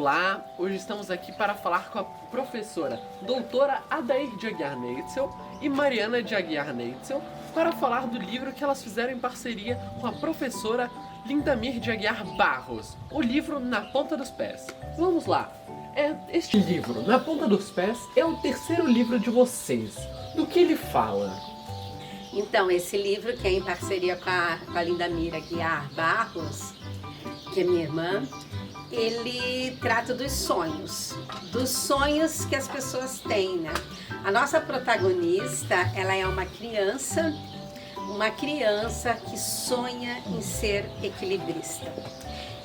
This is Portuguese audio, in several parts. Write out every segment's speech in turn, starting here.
Olá, hoje estamos aqui para falar com a professora doutora Adair de Aguiar Neitzel e Mariana de Aguiar Neitzel para falar do livro que elas fizeram em parceria com a professora Lindamir de Aguiar Barros, o livro Na Ponta dos Pés. Vamos lá! Este livro, Na Ponta dos Pés, é o terceiro livro de vocês. Do que ele fala? Então, esse livro, que é em parceria com a Lindamir Aguiar Barros, que é minha irmã, ele trata dos sonhos que as pessoas têm, né? A nossa protagonista, ela é uma criança que sonha em ser equilibrista.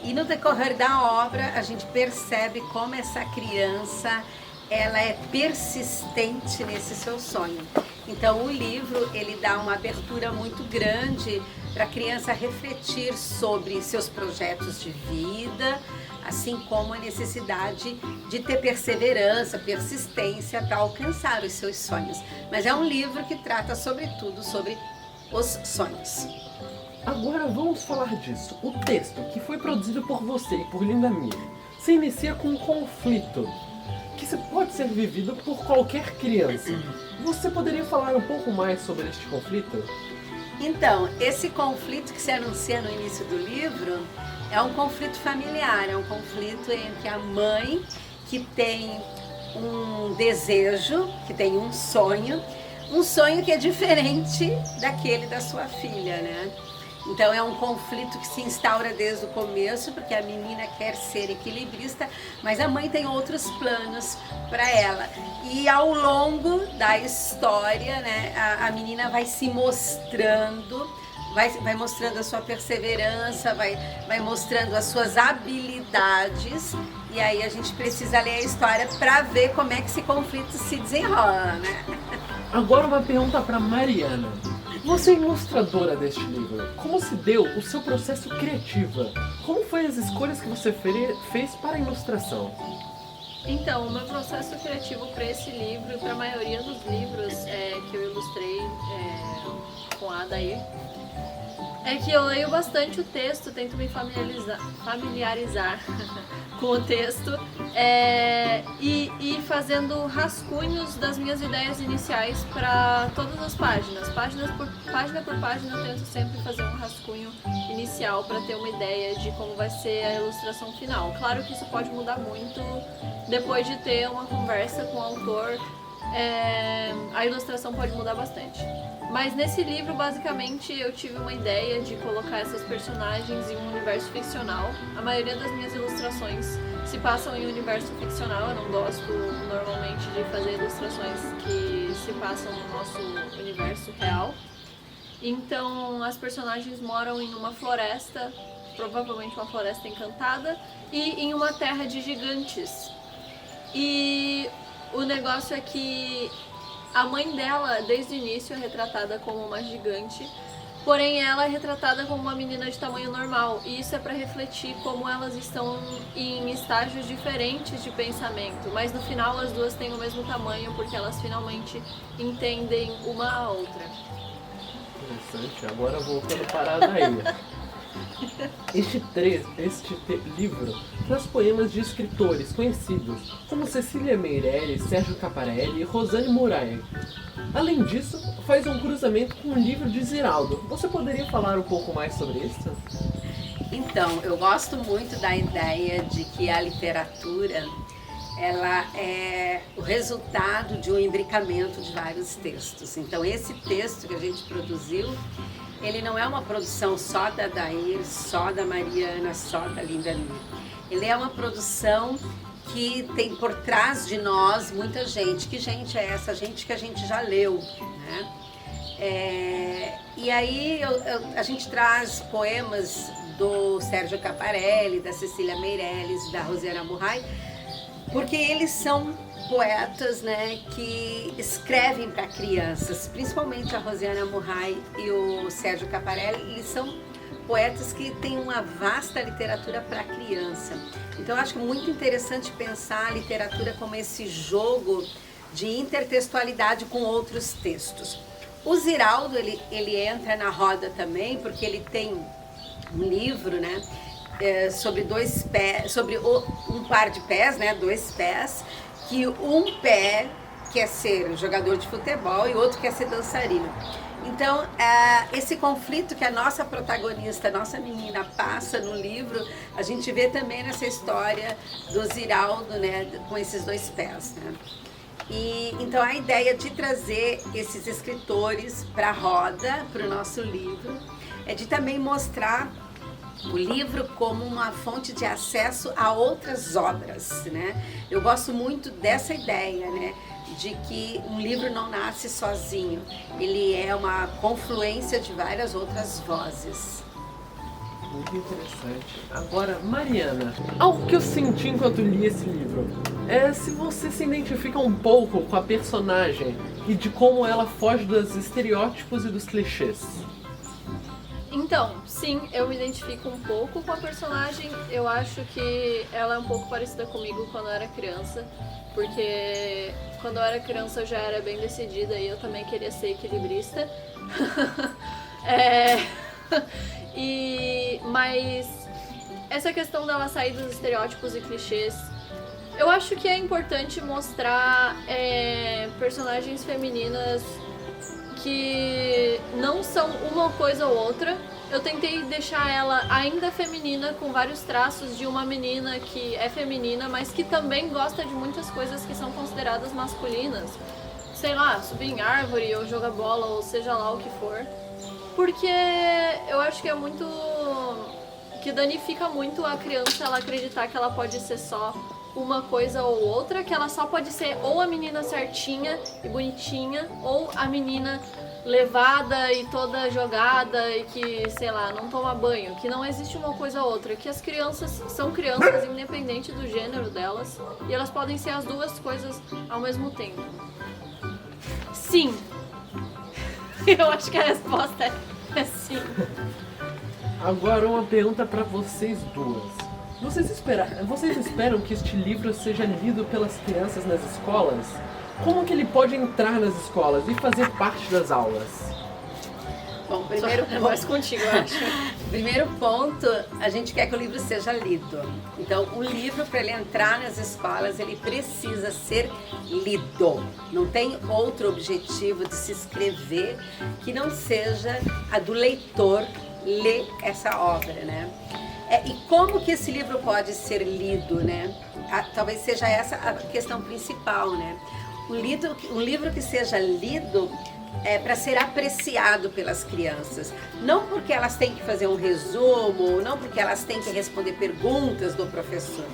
E no decorrer da obra, a gente percebe como essa criança, ela é persistente nesse seu sonho. Então o livro, ele dá uma abertura muito grande para a criança refletir sobre seus projetos de vida, assim como a necessidade de ter perseverança, persistência para alcançar os seus sonhos. Mas é um livro que trata sobretudo sobre os sonhos. Agora vamos falar disso. O texto, que foi produzido por você e por Lindamir, se inicia com um conflito que pode ser vivido por qualquer criança. Você poderia falar um pouco mais sobre este conflito? Então, esse conflito que se anuncia no início do livro é um conflito familiar, é um conflito entre a mãe, que tem um desejo, que tem um sonho que é diferente daquele da sua filha, né? Então é um conflito que se instaura desde o começo, porque a menina quer ser equilibrista, mas a mãe tem outros planos para ela. E ao longo da história, né, a menina vai se mostrando, vai mostrando a sua perseverança, vai mostrando as suas habilidades. E aí a gente precisa ler a história para ver como é que esse conflito se desenrola, né? Agora uma pergunta para Mariana. Você é ilustradora deste livro. Como se deu o seu processo criativo? Como foi as escolhas que você fez para a ilustração? Então, o meu processo criativo para esse livro e para a maioria dos livros que eu ilustrei com a Adair é que eu leio bastante o texto, tento me familiarizar com o texto e fazendo rascunhos das minhas ideias iniciais para todas as páginas. Página por página eu tento sempre fazer um rascunho inicial para ter uma ideia de como vai ser a ilustração final. Claro que isso pode mudar muito depois de ter uma conversa com o autor, a ilustração pode mudar bastante. Mas nesse livro, basicamente, eu tive uma ideia de colocar essas personagens em um universo ficcional. A maioria das minhas ilustrações se passam em um universo ficcional. Eu não gosto normalmente de fazer ilustrações que se passam no nosso universo real. Então, as personagens moram em uma floresta, provavelmente uma floresta encantada, e em uma terra de gigantes. E o negócio é que a mãe dela, desde o início, é retratada como uma gigante, porém ela é retratada como uma menina de tamanho normal, e isso é para refletir como elas estão em estágios diferentes de pensamento, mas no final as duas têm o mesmo tamanho porque elas finalmente entendem uma a outra. Interessante. Agora voltando para a Adair. Este livro traz poemas de escritores conhecidos como Cecília Meirelles, Sérgio Caparelli e Rosane Moraes. Além disso, faz um cruzamento com o livro de Ziraldo. Você poderia falar um pouco mais sobre isso? Então, eu gosto muito da ideia de que a literatura, ela é o resultado de um imbricamento de vários textos. Então, esse texto que a gente produziu, ele não é uma produção só da Adair, só da Mariana, só da Lindamir. Ele é uma produção que tem por trás de nós muita gente. Que gente é essa? Gente que a gente já leu, né? E aí a gente traz poemas do Sérgio Caparelli, da Cecília Meirelles, da Rosiana Murray, porque eles são poetas, né, que escrevem para crianças, principalmente a Rosiana Murray e o Sérgio Caparelli. Eles são poetas que têm uma vasta literatura para criança. Então eu acho muito interessante pensar a literatura como esse jogo de intertextualidade com outros textos. O Ziraldo, ele entra na roda também, porque ele tem um livro, né, sobre dois pés, sobre um par de pés, né, dois pés, que um pé quer ser jogador de futebol e outro quer ser dançarino. Então, esse conflito que a nossa protagonista, a nossa menina, passa no livro, a gente vê também nessa história do Ziraldo, né, com esses dois pés, né? E então a ideia de trazer esses escritores para a roda, para o nosso livro, é de também mostrar o livro como uma fonte de acesso a outras obras, né? Eu gosto muito dessa ideia, né? De que um livro não nasce sozinho, ele é uma confluência de várias outras vozes. Muito interessante. Agora, Mariana, algo que eu senti enquanto li esse livro é se você se identifica um pouco com a personagem e de como ela foge dos estereótipos e dos clichês. Então, sim, eu me identifico um pouco com a personagem. Eu acho que ela é um pouco parecida comigo quando eu era criança, porque quando eu era criança eu já era bem decidida e eu também queria ser equilibrista. Mas essa questão dela sair dos estereótipos e clichês, eu acho que é importante mostrar personagens femininas que não são uma coisa ou outra. Eu tentei deixar ela ainda feminina, com vários traços de uma menina que é feminina, mas que também gosta de muitas coisas que são consideradas masculinas. Sei lá, subir em árvore, ou jogar bola, ou seja lá o que for. Porque eu acho que é muito... que danifica muito a criança ela acreditar que ela pode ser só uma coisa ou outra, que ela só pode ser ou a menina certinha e bonitinha, ou a menina levada e toda jogada e que, sei lá, não toma banho, que não existe uma coisa ou outra, que as crianças são crianças independente do gênero delas e elas podem ser as duas coisas ao mesmo tempo. Sim! Eu acho que a resposta é sim. Agora uma pergunta para vocês duas. Vocês esperam que este livro seja lido pelas crianças nas escolas? Como que ele pode entrar nas escolas e fazer parte das aulas? Bom, primeiro ponto contigo, eu acho. Primeiro ponto, a gente quer que o livro seja lido. Então, o livro, para ele entrar nas escolas, ele precisa ser lido. Não tem outro objetivo de se escrever que não seja a do leitor ler essa obra, né? E como que esse livro pode ser lido, né? Talvez seja essa a questão principal, né? Um livro que seja lido para ser apreciado pelas crianças. Não porque elas têm que fazer um resumo, não porque elas têm que responder perguntas do professor.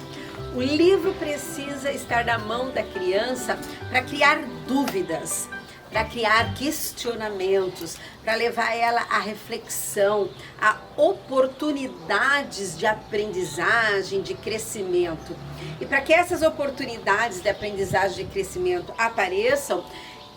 O livro precisa estar na mão da criança para criar dúvidas, para criar questionamentos, para levar ela à reflexão, a oportunidades de aprendizagem, de crescimento. E para que essas oportunidades de aprendizagem e crescimento apareçam,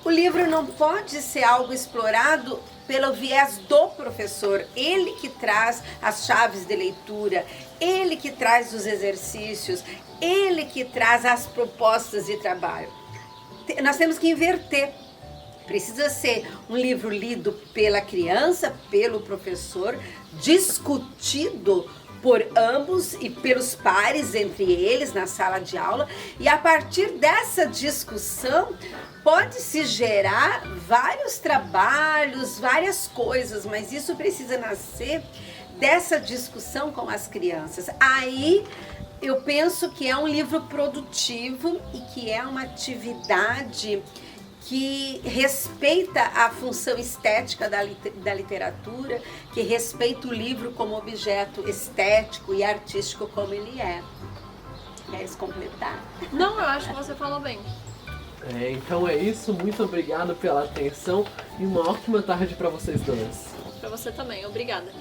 o livro não pode ser algo explorado pelo viés do professor, ele que traz as chaves de leitura, ele que traz os exercícios, ele que traz as propostas de trabalho. Nós temos que inverter. Precisa ser um livro lido pela criança, pelo professor, discutido por ambos e pelos pares entre eles na sala de aula, e a partir dessa discussão pode-se gerar vários trabalhos, várias coisas, mas isso precisa nascer dessa discussão com as crianças. Aí eu penso que é um livro produtivo e que é uma atividade que respeita a função estética da literatura, que respeita o livro como objeto estético e artístico como ele é. Queres completar? Não, eu acho que você falou bem. Então é isso, muito obrigado pela atenção e uma ótima tarde para vocês dois. Para você também, obrigada.